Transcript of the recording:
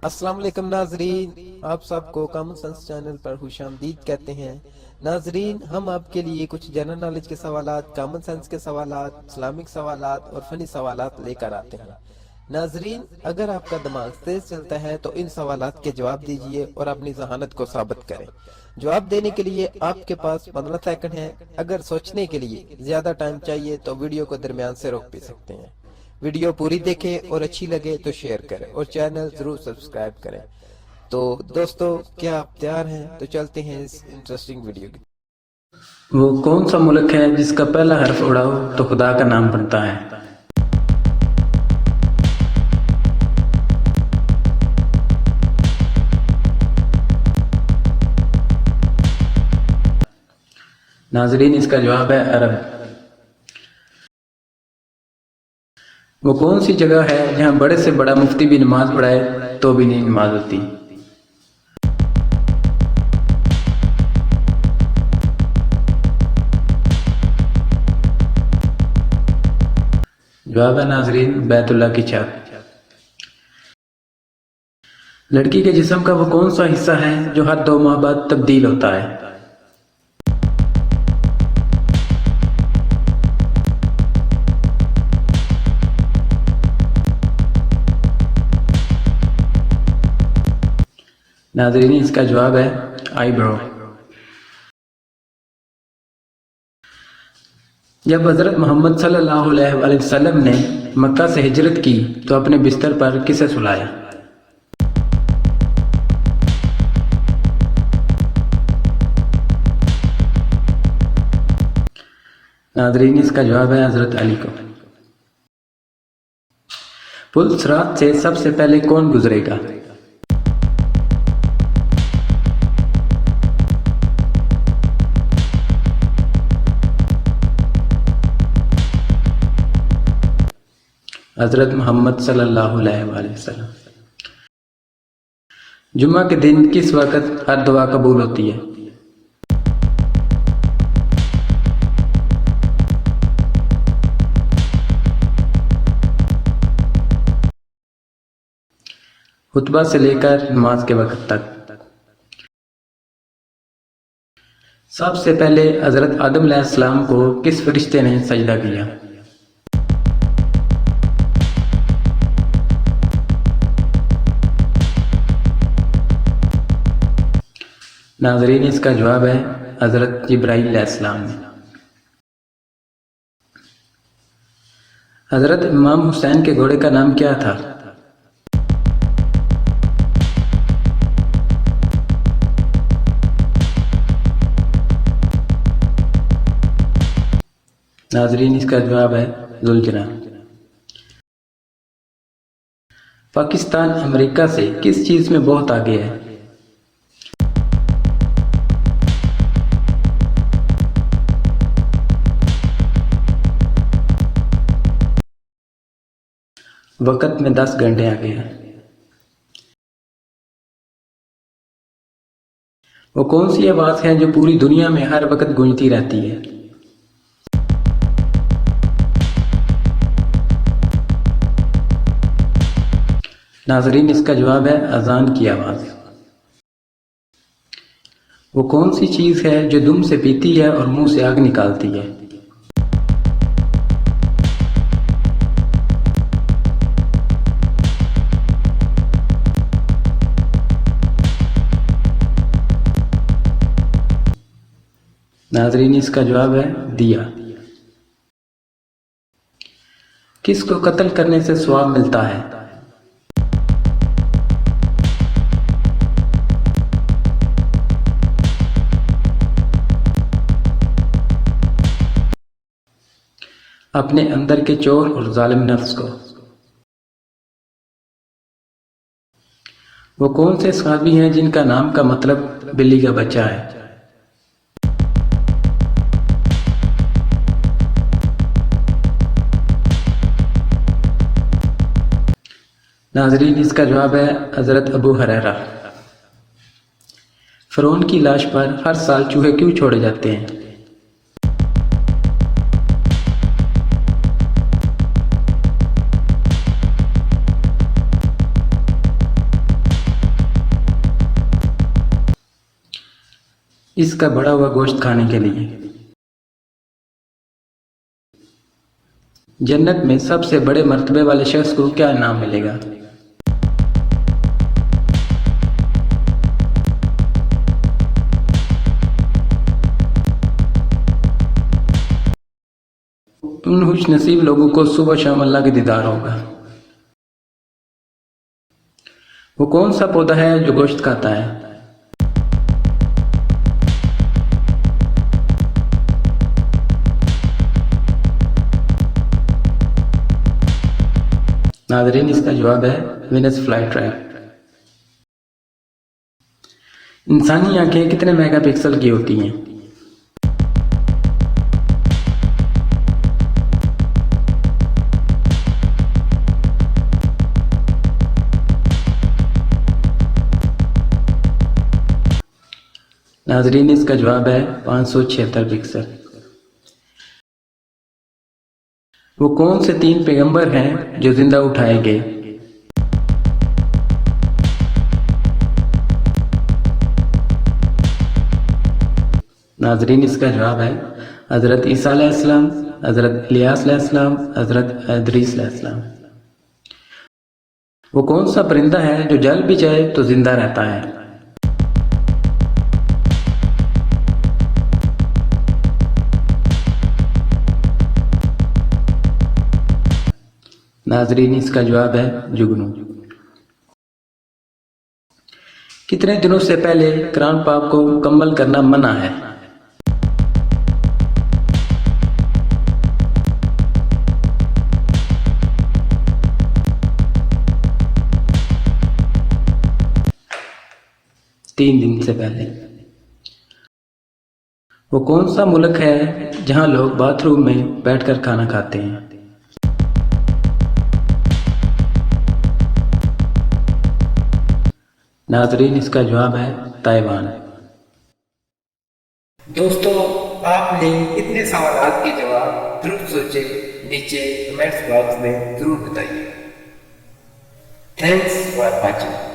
السلام علیکم ناظرین، آپ سب کو کامن سینس چینل پر خوش آمدید کہتے ہیں۔ ناظرین، ہم آپ کے لیے کچھ جنرل نالج کے سوالات، کامن سینس کے سوالات، اسلامک سوالات اور فنی سوالات لے کر آتے ہیں۔ ناظرین، اگر آپ کا دماغ تیز چلتا ہے تو ان سوالات کے جواب دیجئے اور اپنی ذہانت کو ثابت کریں۔ جواب دینے کے لیے آپ کے پاس 15 سیکنڈ ہیں۔ اگر سوچنے کے لیے زیادہ ٹائم چاہیے تو ویڈیو کو درمیان سے روک بھی سکتے ہیں۔ ویڈیو پوری دیکھیں اور اچھی لگے تو شیئر کریں اور چینل ضرور سبسکرائب کریں۔ تو دوستو، کیا آپ تیار ہیں؟ تو چلتے ہیں اس انٹرسٹنگ ویڈیو کی۔ وہ کون سا ملک ہے جس کا پہلا حرف اڑاؤ تو خدا کا نام بنتا ہے؟ ناظرین، اس کا جواب ہے عرب۔ وہ کون سی جگہ ہے جہاں بڑے سے بڑا مفتی بھی نماز پڑھائے تو بھی نہیں نماز ہوتی؟ جواب ہے ناظرین، بیت اللہ کی چھت۔ لڑکی کے جسم کا وہ کون سا حصہ ہے جو ہر 2 ماہ بعد تبدیل ہوتا ہے؟ ناظرین، اس کا جواب ہے آئی برو۔ جب حضرت محمد صلی اللہ علیہ وآلہ وسلم نے مکہ سے ہجرت کی تو اپنے بستر پر کسے سلایا؟ ناظرین، اس کا جواب ہے حضرت علی کو۔ پل صراط سے سب سے پہلے کون گزرے گا؟ حضرت محمد صلی اللہ علیہ وآلہ وسلم۔ جمعہ کے دن کس وقت ہر دعا قبول ہوتی ہے؟ خطبہ سے لے کر نماز کے وقت تک۔ سب سے پہلے حضرت آدم علیہ السلام کو کس فرشتے نے سجدہ کیا؟ ناظرین، اس کا جواب ہے حضرت جبرائیل علیہ السلام نے۔ حضرت امام حسین کے گھوڑے کا نام کیا تھا؟ ناظرین، اس کا جواب ہے ذوالجناح۔ پاکستان امریکہ سے کس چیز میں بہت آگے ہے؟ وقت میں 10 گھنٹے آگے ہے۔ وہ کون سی آواز ہے جو پوری دنیا میں ہر وقت گونجتی رہتی ہے؟ ناظرین، اس کا جواب ہے اذان کی آواز۔ وہ کون سی چیز ہے جو دم سے پیتی ہے اور منہ سے آگ نکالتی ہے؟ ناظرین، اس کا جواب ہے دیا۔ کس کو قتل کرنے سے ثواب ملتا ہے؟ اپنے اندر کے چور اور ظالم نفس کو۔ وہ کون سے صحابی ہیں جن کا نام کا مطلب بلی کا بچہ ہے؟ ناظرین، اس کا جواب ہے حضرت ابو ہریرہ۔ فرعون کی لاش پر ہر سال چوہے کیوں چھوڑے جاتے ہیں؟ اس کا بڑا ہوا گوشت کھانے کے لیے۔ جنت میں سب سے بڑے مرتبے والے شخص کو کیا انعام ملے گا؟ ان خوش نصیب لوگوں کو صبح شام اللہ کے دیدار ہوگا۔ وہ کون سا پودا ہے جو گوشت کھاتا ہے؟ ناظرین اس کا جواب ہے وینس فلائی ٹریپ۔ انسانی آنکھیں کتنے میگا پکسل کی ہوتی ہیں؟ ناظرین اس کا جواب ہے 576 پکسل۔ وہ کون سے 3 پیغمبر ہیں جو زندہ اٹھائے گئے؟ ناظرین اس کا جواب ہے حضرت عیسیٰ علیہ السلام، حضرت الیاس علیہ السلام، حضرت ادریس علیہ السلام۔ وہ کون سا پرندہ ہے جو جل بھی جائے تو زندہ رہتا ہے؟ ناظرین اس کا جواب ہے جگنو۔ کتنے دنوں سے پہلے قرآن پاک کو مکمل کرنا منع ہے؟ تین دن سے پہلے۔ وہ کون سا ملک ہے جہاں لوگ باتھ روم میں بیٹھ کر کھانا کھاتے ہیں؟ ناظرین اس کا جواب ہے تائیوان۔ دوستو آپ نے اتنے سوالات کے جواب ضرور سوچے، نیچے کمنٹس باکس میں ضرور بتائیے۔ Thanks for watching.